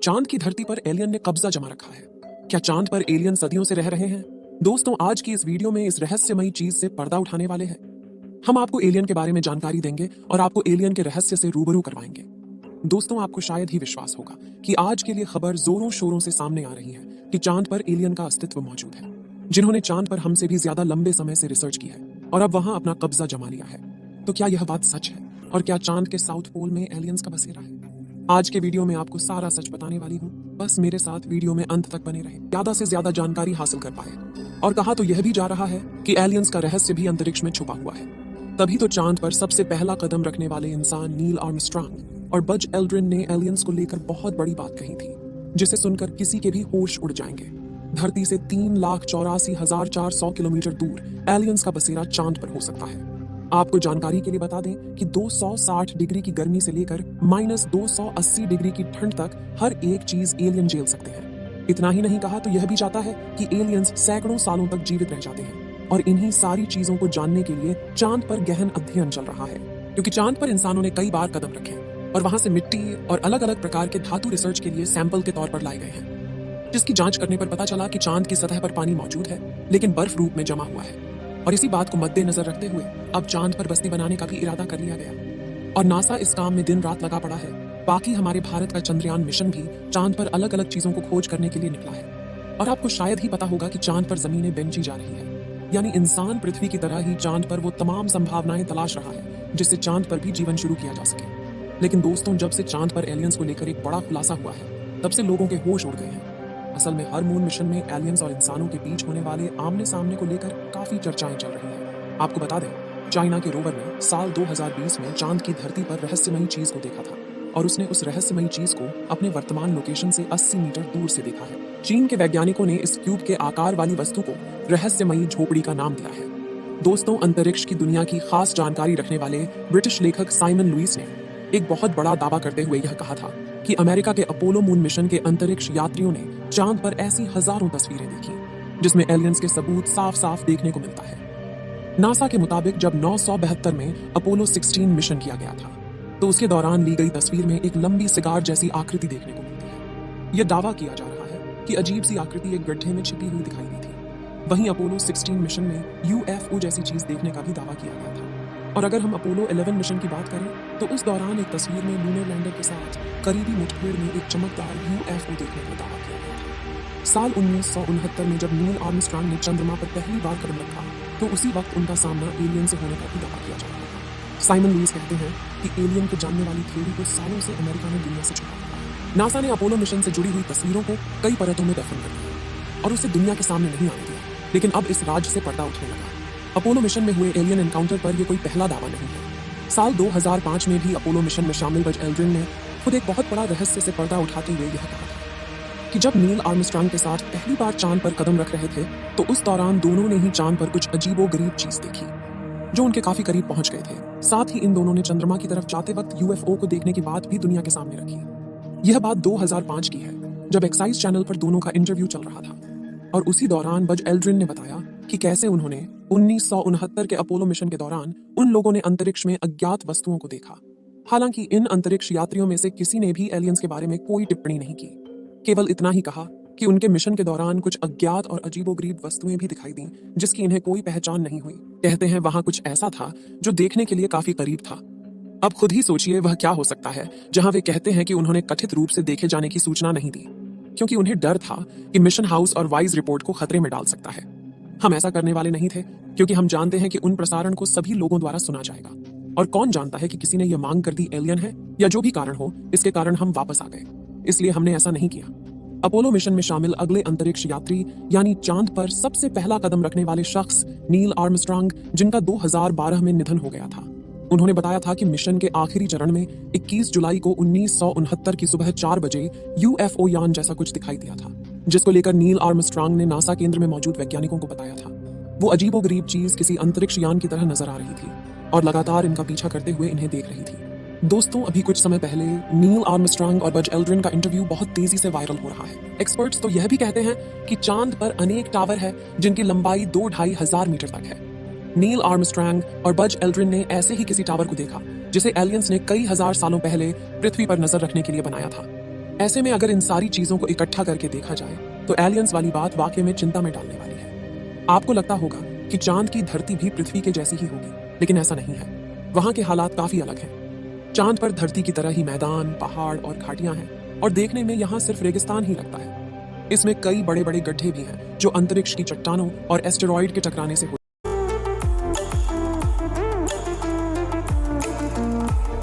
चांद की धरती पर एलियन ने कब्जा जमा रखा है। क्या चांद पर एलियन सदियों से रह रहे हैं? दोस्तों, आज की इस वीडियो में इस रहस्यमयी चीज से पर्दा उठाने वाले हैं। हम आपको एलियन के बारे में जानकारी देंगे और आपको एलियन के रहस्य से रूबरू करवाएंगे। दोस्तों, आपको शायद ही विश्वास होगा कि आज के लिए खबर जोरों शोरों से सामने आ रही है कि चांद पर एलियन का अस्तित्व मौजूद है, जिन्होंने चांद पर हमसे भी ज्यादा लंबे समय से रिसर्च की है और अब वहां अपना कब्जा जमा लिया है। तो क्या यह बात सच है? और क्या चांद के साउथ पोल में एलियंस का बसेरा है? आज के वीडियो में आपको सारा सच बताने वाली हूँ। बस मेरे साथ वीडियो में अंत तक बने रहें, ज्यादा से ज्यादा जानकारी हासिल कर पाए। और कहा तो यह भी जा रहा है कि एलियंस का रहस्य भी अंतरिक्ष में छुपा हुआ है। तभी तो चांद पर सबसे पहला कदम रखने वाले इंसान नील आर्मस्ट्रांग और बज एल्ड्रिन ने एलियंस को लेकर बहुत बड़ी बात कही थी, जिसे सुनकर किसी के भी होश उड़ जाएंगे। धरती से 3,84,400 किलोमीटर दूर एलियंस का बसेरा चांद पर हो सकता है। आपको जानकारी के लिए बता दें कि 260 डिग्री की गर्मी से लेकर -280 डिग्री की ठंड तक हर एक चीज एलियन झेल सकते हैं। इतना ही नहीं, कहा तो यह भी जाता है कि एलियंस सैकड़ों सालों तक जीवित रह जाते हैं। और इन्हीं सारी चीजों को जानने के लिए चांद पर गहन अध्ययन चल रहा है, क्योंकि चांद पर इंसानों ने कई बार कदम रखे और वहां से मिट्टी और अलग अलग प्रकार के धातु रिसर्च के लिए सैंपल के तौर पर लाए गए हैं, जिसकी जांच करने पर पता चला कि चांद की सतह पर पानी मौजूद है, लेकिन बर्फ रूप में जमा हुआ है। और इसी बात को मद्देनजर रखते हुए अब चांद पर बस्ती बनाने का भी इरादा कर लिया गया और नासा इस काम में दिन रात लगा पड़ा है। बाकी हमारे भारत का चंद्रयान मिशन भी चांद पर अलग अलग चीजों को खोज करने के लिए निकला है। और आपको शायद ही पता होगा कि चांद पर जमीनें बेंची जा रही है, यानी इंसान पृथ्वी की तरह ही चांद पर वो तमाम संभावनाएं तलाश रहा है जिससे चांद पर भी जीवन शुरू किया जा सके। लेकिन दोस्तों, जब से चांद पर एलियंस को लेकर एक बड़ा खुलासा हुआ है, तब से लोगों के होश उड़ गए हैं। असल में हर मून मिशन में एलियंस और इंसानों के बीच होने वाले आमने सामने को लेकर काफी चर्चाएं चल रही हैं। आपको बता दें, चाइना के रोवर ने साल 2020 में चांद की धरती पर रहस्यमयी चीज को देखा था और उसने उस रहस्यमयी चीज को अपने वर्तमान लोकेशन से 80 मीटर दूर से देखा है। चीन के वैज्ञानिकों ने इस क्यूब के आकार वाली वस्तु को रहस्यमयी झोपड़ी का नाम दिया है। दोस्तों, अंतरिक्ष की दुनिया की खास जानकारी रखने वाले ब्रिटिश लेखक साइमन लुइस ने एक बहुत बड़ा दावा करते हुए यह कहा था कि अमेरिका के अपोलो मून मिशन के अंतरिक्ष यात्रियों ने चांद पर ऐसी हजारों तस्वीरें देखी जिसमें एलियंस के सबूत साफ साफ देखने को मिलता है। नासा के मुताबिक जब 972 में अपोलो 16 मिशन किया गया था, तो उसके दौरान ली गई तस्वीर में एक लंबी सिगार जैसी आकृति देखने को मिलती है। यह दावा किया जा रहा है कि अजीब सी आकृति एक गड्ढे में छिपी हुई दिखाई दी थी। वहीं अपोलो 16 मिशन में यूएफओ जैसी चीज देखने का भी दावा किया गया था। और अगर हम अपोलो 11 मिशन की बात करें, तो उस दौरान एक तस्वीर में लूनर लैंडर के साथ करीबी मुठभेड़ में एक चमकदार यूएफओ देखने का दावा किया गया था। साल 1969 में जब नील आर्मस्ट्रांग ने चंद्रमा पर पहली बार कदम रखा, तो उसी वक्त उनका सामना एलियन से होने का भी दावा किया जा रहा था। साइमन लुइस कहते हैं कि एलियन को जानने वाली थ्योरी को सालों से अमेरिका ने दुनिया से छुपा रखा। नासा ने अपोलो मिशन से जुड़ी हुई तस्वीरों को कई परतों में दफन कर दिया और उसे दुनिया के सामने नहीं आने दिया, लेकिन अब इस राज से पर्दा उठने लगा। अपोलो मिशन में हुए एलियन एनकाउंटर पर यह कोई पहला दावा नहीं है। साल 2005 में भी अपोलो मिशन में शामिल बज एल्ड्रिन ने खुद एक बहुत बड़ा रहस्य से पर्दा उठाते हुए यह कहा था कि जब नील आर्मस्ट्रांग के साथ पहली बार चांद पर कदम रख रहे थे, तो उस दौरान दोनों ने ही चांद पर कुछ अजीबोगरीब चीज देखी जो उनके काफी करीब पहुंच गए थे। साथ ही इन दोनों ने चंद्रमा की तरफ जाते वक्त यूएफओ को देखने की बात भी दुनिया के सामने रखी। यह बात 2005 की है, जब एक्साइज चैनल पर दोनों का इंटरव्यू चल रहा था। और उसी दौरान बज एल्ड्रिन ने बताया कि कैसे उन्होंने 1969 के अपोलो मिशन के दौरान उन लोगों ने अंतरिक्ष में अज्ञात वस्तुओं को देखा। हालांकि इन अंतरिक्ष यात्रियों में से किसी ने भी एलियंस के बारे में कोई टिप्पणी नहीं की, केवल इतना ही कहा कि उनके मिशन के दौरान कुछ अज्ञात और अजीबोगरीब वस्तुएं भी दिखाई दी जिसकी इन्हें कोई पहचान नहीं हुई। कहते हैं वहां कुछ ऐसा था जो देखने के लिए काफी करीब था। अब खुद ही सोचिए वह क्या हो सकता है, जहां वे कहते हैं कि उन्होंने कथित रूप से देखे जाने की सूचना नहीं दी, क्योंकि उन्हें डर था कि मिशन हाउस और वाइज रिपोर्ट को खतरे में डाल सकता है। हम ऐसा करने वाले नहीं थे, क्योंकि हम जानते हैं कि उन प्रसारण को सभी लोगों द्वारा सुना जाएगा और कौन जानता है कि किसी ने यह मांग कर दी एलियन है, या जो भी कारण हो, इसके कारण हम वापस आ गए। इसलिए हमने ऐसा नहीं किया। अपोलो मिशन में शामिल अगले अंतरिक्ष यात्री यानी चांद पर सबसे पहला कदम रखने वाले शख्स नील आर्मस्ट्रांग, जिनका 2012 में निधन हो गया था, उन्होंने बताया था कि मिशन के आखिरी चरण में 21 जुलाई को 1969 की सुबह 4 बजे यूएफओ यान जैसा कुछ दिखाई दिया था, जिसको लेकर नील आर्मस्ट्रांग ने नासा केंद्र में मौजूद वैज्ञानिकों को बताया था। वो अजीबोगरीब चीज किसी अंतरिक्ष यान की तरह नजर आ रही थी और लगातार इनका पीछा करते हुए इन्हें देख रही थी। दोस्तों, अभी कुछ समय पहले नील आर्मस्ट्रांग और बज एल्ड्रिन का इंटरव्यू बहुत तेजी से वायरल हो रहा है। एक्सपर्ट्स तो यह भी कहते हैं कि चांद पर अनेक टावर है जिनकी लंबाई 2-2.5 हजार मीटर तक है। नील आर्मस्ट्रांग और बज एल्ड्रिन ने ऐसे ही किसी टावर को देखा जिसे एलियंस ने कई हजार सालों पहले पृथ्वी पर नजर रखने के लिए बनाया था। ऐसे में अगर इन सारी चीजों को इकट्ठा करके देखा जाए तो एलियंस वाली बात वाकई में चिंता में डालने वाली है। आपको लगता होगा कि चांद की धरती भी पृथ्वी के जैसी ही होगी, लेकिन ऐसा नहीं है। वहां के हालात काफी अलग हैं। चांद पर धरती की तरह ही मैदान, पहाड़ और घाटियां हैं और देखने में यहाँ सिर्फ रेगिस्तान ही लगता है। इसमें कई बड़े बड़े गड्ढे भी हैं जो अंतरिक्ष की चट्टानों और एस्टेरॉइड के टकराने से